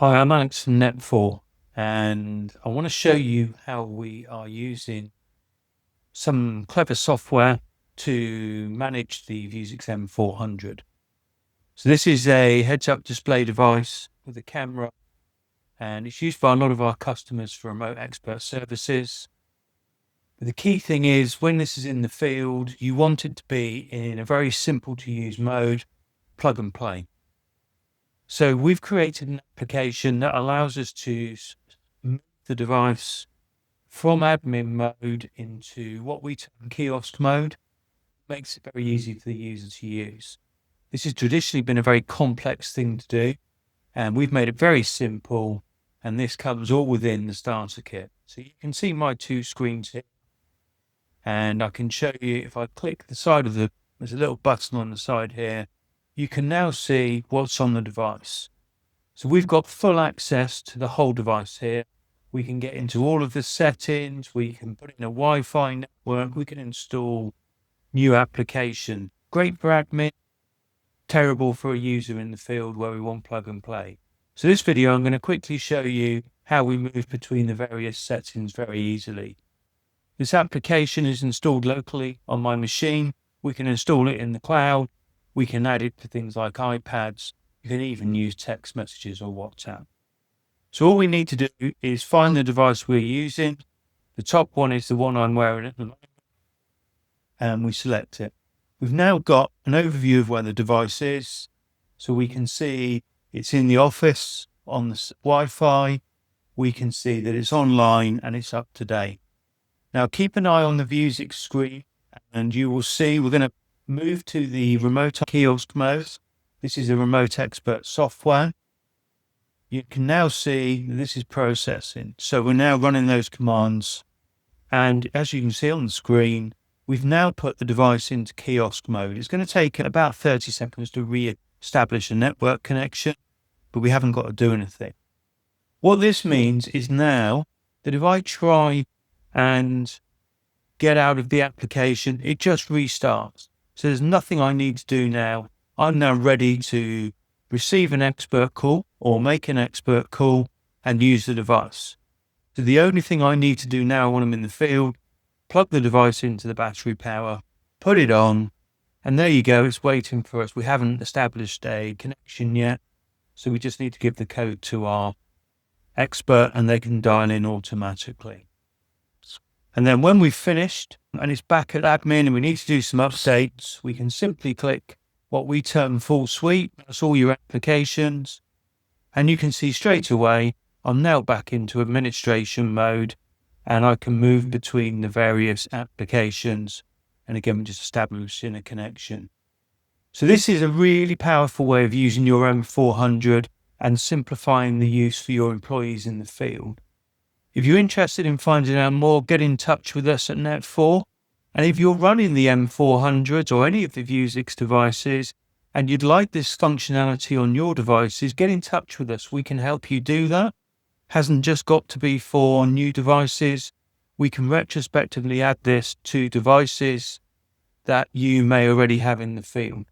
Hi, I'm Alex from Net4, and I want to show you how we are using some clever software to manage the Vuzix M400. So this is a heads-up display device with a camera, and it's used by a lot of our customers for remote expert services. But the key thing is, when this is in the field, you want it to be in a very simple to use mode, plug and play. So we've created an application that allows us to move the device from admin mode into what we term kiosk mode. Makes it very easy for the user to use. This has traditionally been a very complex thing to do, and we've made it very simple, and this comes all within the starter kit. So you can see my two screens here, and I can show you, if I click the side of there's a little button on the side here, you can now see what's on the device. So we've got full access to the whole device here. We can get into all of the settings. We can put in a Wi-Fi network. We can install new application. Great for admin, terrible for a user in the field where we want plug and play. So this video, I'm going to quickly show you how we move between the various settings very easily. This application is installed locally on my machine. We can install it in the cloud. We can add it to things like iPads. You can even use text messages or WhatsApp. So all we need to do is find the device we're using. The top one is the one I'm wearing at the moment, and we select it. We've now got an overview of where the device is, so we can see it's in the office on the Wi-Fi. We can see that it's online and it's up to date. Now keep an eye on the Vuzix screen, and you will see we're going to move to the remote kiosk mode. This is a remote expert software. You can now see this is processing. So we're now running those commands. And as you can see on the screen, we've now put the device into kiosk mode. It's going to take about 30 seconds to re-establish a network connection, but we haven't got to do anything. What this means is now that if I try and get out of the application, it just restarts. So there's nothing I need to do now. I'm now ready to receive an expert call or make an expert call and use the device. So the only thing I need to do now when I'm in the field, plug the device into the battery power, put it on, and there you go, it's waiting for us. We haven't established a connection yet, so we just need to give the code to our expert and they can dial in automatically. And then when we've finished and it's back at admin and we need to do some updates, we can simply click what we term full suite. That's all your applications. And you can see straight away, I'm now back into administration mode and I can move between the various applications. And again, we're just establishing a connection. So this is a really powerful way of using your M400 and simplifying the use for your employees in the field. If you're interested in finding out more, get in touch with us at Net4. And if you're running the M400 or any of the Vuzix devices and you'd like this functionality on your devices, get in touch with us. We can help you do that. Hasn't just got to be for new devices. We can retrospectively add this to devices that you may already have in the field.